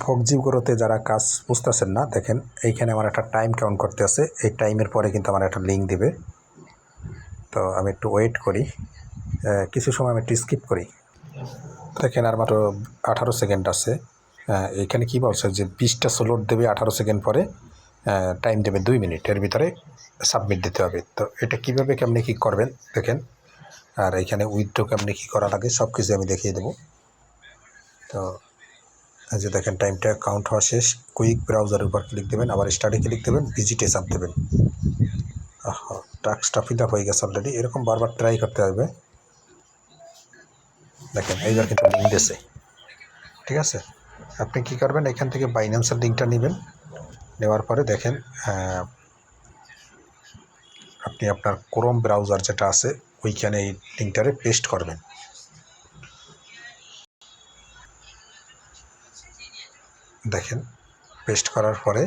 ফোকজিগুলোতে যারা কাজ বুঝতেছেন না, দেখেন এইখানে আমার একটা টাইম কাউন্ট করতে আছে। এই টাইমের পরে কিন্তু আমার একটা লিঙ্ক দিবে। তো আমি একটু ওয়েট করি, কিছু সময় আমি একটু স্কিপ করি। দেখেন আর মাত্র 18 সেকেন্ড আছে। এইখানে কি বলছে যে 20টা স্লট দেবে, 18 সেকেন্ড পরে টাইম দেবে 2 মিনিট, এর ভিতরে সাবমিট দিতে হবে। তো এটা কীভাবে কেমনি কী করবেন দেখেন। আর এইখানে উইথড্র কেমনি কী করা লাগে সব কিছু আমি দেখিয়ে দেবো। তো এই যে দেখেন টাইমটা কাউন্ট হওয়া শেষ। কুইক ব্রাউজারের উপর ক্লিক দেবেন, আবার স্টার্টে ক্লিক দেবেন, ভিজিটে চাপ দেবেন। টাস্কটা ফিল আপ হয়ে গেছে অলরেডি। এরকম বারবার ট্রাই করতে হবে। দেখেন এইবার কিন্তু লিঙ্ক দিয়েছে, ঠিক আছে। আপনি কি করবেন, এখান থেকে বাইন্যান্সের লিঙ্কটা নেবেন। নেওয়ার পরে দেখেন আপনি আপনার ক্রোম ব্রাউজার যেটা আছে ওইখানে এই লিঙ্কটারে পেস্ট করবেন। দেখেন পেস্ট করার পরে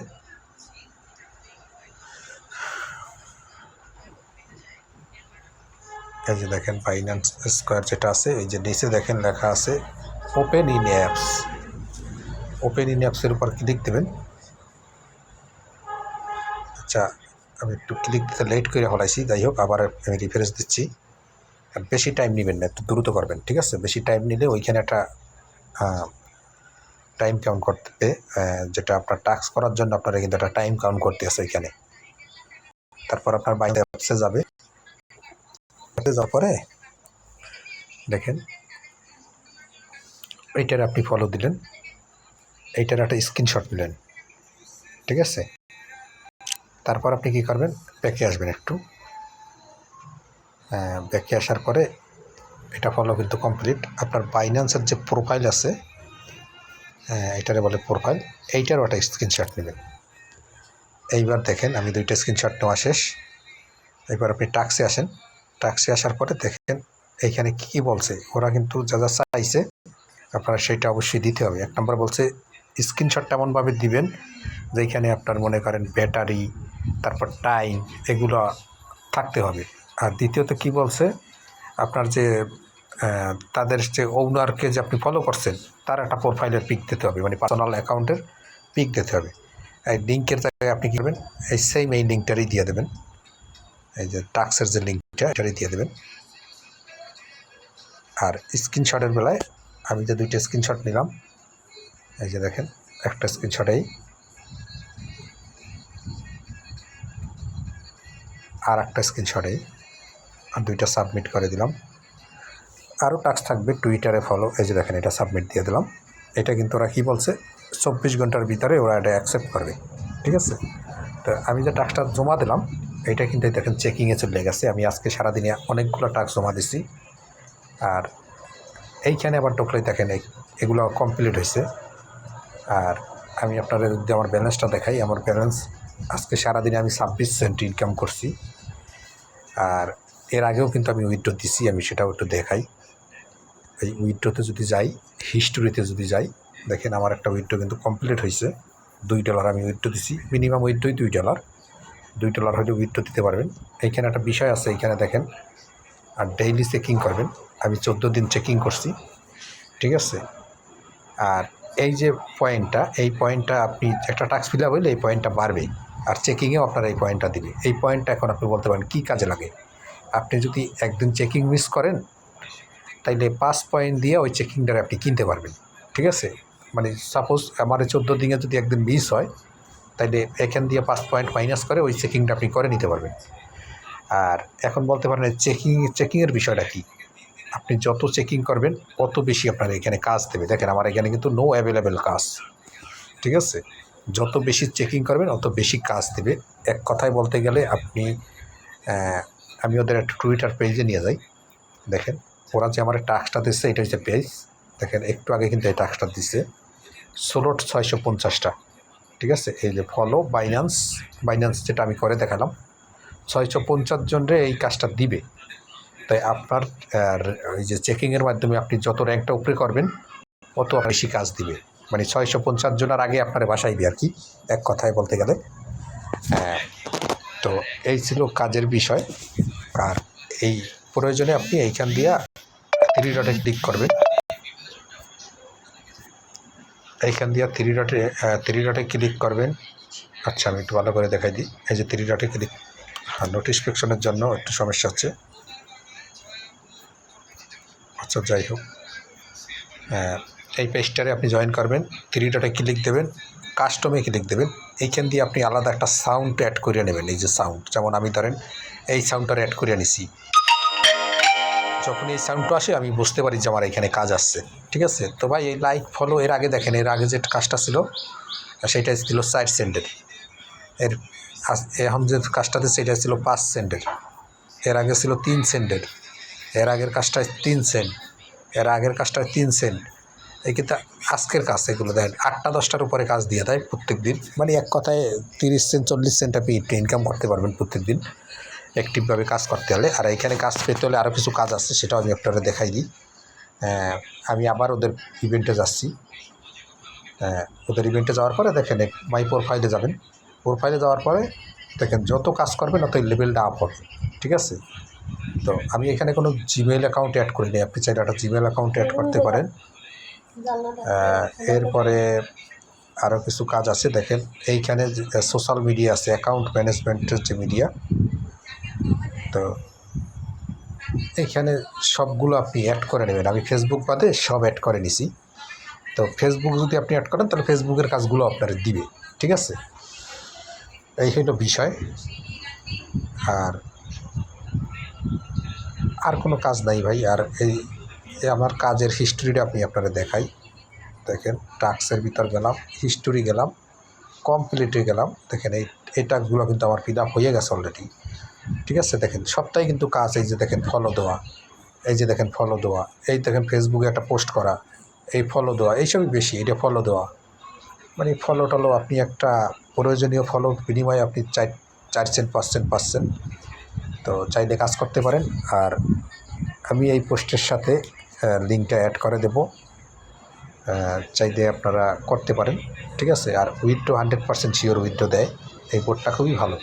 এই যে দেখেন বাইন্যান্স স্কোয়ার যেটা আছে, এই যে নিচে দেখেন লেখা আছে open in apps. Open in অ্যাপসের উপর ক্লিক দেবেন। আচ্ছা, আমি একটু ক্লিক দিতে লেট করে হলাইছি, যাই হোক আবার আমি রিফ্রেশ দিচ্ছি। আর বেশি টাইম নেবেন না, একটু দ্রুত করবেন, ঠিক আছে। বেশি টাইম নিলে ওইখানে একটা টাইম কাউন্ট করতে, যেটা আপনার টাস্ক করার জন্য আপনারা কিন্তু একটা টাইম কাউন্ট করতে আছে ওইখানে। তারপর আপনার বাইন্যান্স অ্যাপসে যাবে। যাওয়ার পরে দেখেন এইটার আপনি ফলো দিলেন, এইটার একটা স্ক্রিনশট নিলেন, ঠিক আছে। তারপর আপনি কি করবেন, ব্যাকে আসবেন একটু। ব্যাকে আসার পরে এটা ফলো কিন্তু কমপ্লিট। আপনার বাইন্যান্সের যে প্রোফাইল আছে, এটারে বলে প্রোফাইল, এইটারও একটা স্ক্রিনশট নেবেন। এইবার দেখেন আমি 2টা স্ক্রিনশট নেওয়া শেষ। এবার আপনি টাস্কে আসেন। টাস্কে আসার পরে দেখেন এইখানে কী বলছে, ওরা কিন্তু যা যা চাইছে আপনারা সেটা অবশ্যই দিতে হবে। 1 নম্বর বলছে স্ক্রিনশটটা এমনভাবে দিবেন যেখানে আপনার মনে করেন ব্যাটারি, তারপর টাইম, এগুলো থাকতে হবে। আর দ্বিতীয়ত কি বলছে, আপনার যে তাদের যে ওনারকে যে আপনি ফলো করছেন তার একটা প্রোফাইলের পিক দিতে হবে, মানে পার্সোনাল অ্যাকাউন্টের পিক দিতে হবে। এই লিঙ্কের জায়গায় আপনি কী করবেন, এই সেম এই লিঙ্কটারই দিয়ে দেবেন। এই যে টাস্কের যে লিঙ্কটা এটারই দিয়ে দেবেন। আর স্ক্রিনশটের বেলায় আমি যে 2টা স্ক্রিনশট নিলাম, এই যে দেখেন একটা স্ক্রিনশটেই, আর একটা স্ক্রিনশটেই, আর 2টা সাবমিট করে দিলাম। আরও টাস্ক থাকবে টুইটারে ফলো, এই যে দেখেন এটা সাবমিট দিয়ে দিলাম। এটা কিন্তু ওরা কী বলছে 24 ঘন্টার ভিতরে ওরা এটা অ্যাকসেপ্ট করবে, ঠিক আছে। তো আমি যে টাস্কটা জমা দিলাম এটা কিন্তু দেখেন চেকিংয়ে চলে গেছে। আমি আজকে সারাদিনে অনেকগুলো টাস্ক জমা দিছি। আর এইখানে আবার ঢুকলে দেখেন এগুলো কমপ্লিট হয়েছে। আর আমি আপনাদের যদি আমার ব্যালেন্সটা দেখাই, আমার ব্যালেন্স আজকে সারাদিনে আমি 26 সেন্ট ইনকাম করছি। আর এর আগেও কিন্তু আমি উইথড্র দিছি, আমি সেটাও একটু দেখাই। এই উইথড্রতে যদি যাই, হিস্টোরিতে যদি যাই, দেখেন আমার একটা উইথড্র কিন্তু কমপ্লিট হয়েছে। $2 আমি উইথড্র দিছি। মিনিমাম উইথড্রই $2। $2 হলে উইথড্র দিতে পারবেন। এইখানে একটা বিষয় আছে, এইখানে দেখেন আর ডেইলি চেকিং করবেন। আমি 14 দিন চেকিং করছি, ঠিক আছে। আর এই যে পয়েন্টটা, এই পয়েন্টটা আপনি একটা টাস্ক ফিল আপ হইলে এই পয়েন্টটা বাড়বে, আর চেকিংয়েও আপনার এই পয়েন্টটা দিবে। এই পয়েন্টটা এখন আপনি বলতে পারেন কী কাজে লাগে। আপনি যদি একদিন চেকিং মিস করেন তাইলে 5 পয়েন্ট দিয়ে ওই চেকিংটারে আপনি কিনতে পারবেন, ঠিক আছে। মানে সাপোজ আমার 14 দিনে যদি একদিন মিস হয়, তাইলে এখান দিয়ে 5 পয়েন্ট মাইনাস করে ওই চেকিংটা আপনি করে নিতে পারবেন। আর এখন বলতে পারেন চেকিংয়ের বিষয়টা কী, আপনি যত চেকিং করবেন তত বেশি আপনার এখানে কাজ দেবে। দেখেন আমার এখানে কিন্তু নো অ্যাভেলেবেল কাজ, ঠিক আছে। যত বেশি চেকিং করবেন অত বেশি কাজ দেবে। এক কথায় বলতে গেলে আপনি, আমি ওদের একটা টুইটার পেজে নিয়ে যাই। দেখেন ওরা যে আমার টাস্কটা দিচ্ছে, এটা হচ্ছে পেজ। দেখেন একটু আগে কিন্তু এই টাস্কটা দিচ্ছে স্লট 650টা, ঠিক আছে। এই যে ফলো বাইন্যান্স যেটা আমি করে দেখালাম, 650 জনরে এই কাজটা দিবে। তাই আপনার এই যে চেকিংয়ের মাধ্যমে আপনি যত র্যাঙ্কটা উপরে করবেন অত বেশি কাজ দিবে। মানে 650 জনের আগে আপনার বাসায় আর কি, এক কথায় বলতে গেলে। তো এই ছিল কাজের বিষয়। আর এই প্রয়োজনে আপনি এইখান দিয়ে 3 ডটে ক্লিক করবেন। এইখান দিয়ে থ্রি ডটে ক্লিক করবেন। আচ্ছা আমি একটু ভালো করে দেখাই দিই। এই যে থ্রি ডটে ক্লিক, নোটিফিকেশনের জন্য একটু সমস্যা হচ্ছে। আচ্ছা যাই হোক, এই পেজটারে আপনি জয়েন করবেন, থ্রি ডটে ক্লিক দেবেন, কাস্টমে ক্লিক দেবেন। এইখান দিয়ে আপনি আলাদা একটা সাউন্ড অ্যাড করে নেবেন। এই যে সাউন্ড, যেমন আমি ধরেন এই সাউন্ডটা অ্যাড করে নিছি। যখন এই সাউন্ডটা আসে আমি বুঝতে পারি যে আমার এখানে কাজ আসছে। ঠিক আছে, তো ভাই এই লাইক ফলো এর আগে দেখেন, এর আগে যে কাজটা ছিল সেটা ছিল 4 সেন্টের। এখন যে কাজটাতে সেটা ছিল 5 সেন্টের। এর আগে ছিল 3 সেন্টের। এর আগের কাজটায় 3 সেন্ট। এর আগের কাজটায় 3 সেন্ট। এই কিন্তু আজকের কাজ, এগুলো দেখেন 8টা 10টার উপরে কাজ দিয়ে দেয় প্রত্যেক দিন। মানে এক কথায় 30 সেন্ট 40 সেন্ট আপনি ইনকাম করতে পারবেন প্রত্যেক দিন অ্যাক্টিভভাবে কাজ করতে হলে। আর এইখানে কাজ পেতে হলে আরও কিছু কাজ আছে, সেটাও আমি আপনারা দেখাই দিই। আমি আবার ওদের ইভেন্টে যাচ্ছি। ওদের ইভেন্টে যাওয়ার পরে দেখেন মাই প্রোফাইলে যাবেন। প্রোফাইলে যাওয়ার পরে দেখেন যত কাজ করবেন ততই লেভেলটা আপ হবে। ঠিক আছে, তো আমি এখানে কোনো জিমেল অ্যাকাউন্ট অ্যাড করিনি। আপনি চাইলে একটা জিমেল অ্যাকাউন্ট অ্যাড করতে পারেন। এরপরে আরও কিছু কাজ আছে দেখেন। এইখানে সোশ্যাল মিডিয়া আছে, অ্যাকাউন্ট ম্যানেজমেন্টের যে মিডিয়া, তো এইখানে সবগুলো আপনি অ্যাড করে নেবেন। আমি ফেসবুক বাদে সব অ্যাড করে নিছি। তো ফেসবুক যদি আপনি অ্যাড করেন তাহলে ফেসবুকের কাজগুলো আপনার দিবে। ঠিক আছে, এই হলো বিষয়। আর কোনো কাজ নাই ভাই। আর এই আমার কাজের হিস্টোরিটা আপনি আপনারা দেখাই। দেখেন টাস্কের ভিতর গেলাম, হিস্টোরি গেলাম, কমপ্লিটে গেলাম। দেখেন এই টাস্কগুলো কিন্তু আমার ফিল আপ হয়ে গেছে অলরেডি। ঠিক আছে, দেখেন সবটাই কিন্তু কাজ। এই যে দেখেন ফলো দেওয়া, এই যে দেখেন ফলো দেওয়া, এই দেখেন ফেসবুকে একটা পোস্ট করা, এই ফলো দেওয়া, এইসবই বেশি। এটা ফলো দেওয়া মানে ফলো টলো, আপনি একটা প্রয়োজনীয় ফলো বিনিময়ে আপনি 4 সেন্ট 5 সেন্ট পাচ্ছেন। তো চাইলে কাজ করতে পারেন। আর আমি এই পোস্টের সাথে লিঙ্কটা অ্যাড করে দেব, চাইলে আপনারা করতে পারেন। ঠিক আছে, আর উইথড্র 100% শিওর উইথড্র দেয়। এই বোর্ডটা খুবই ভালো।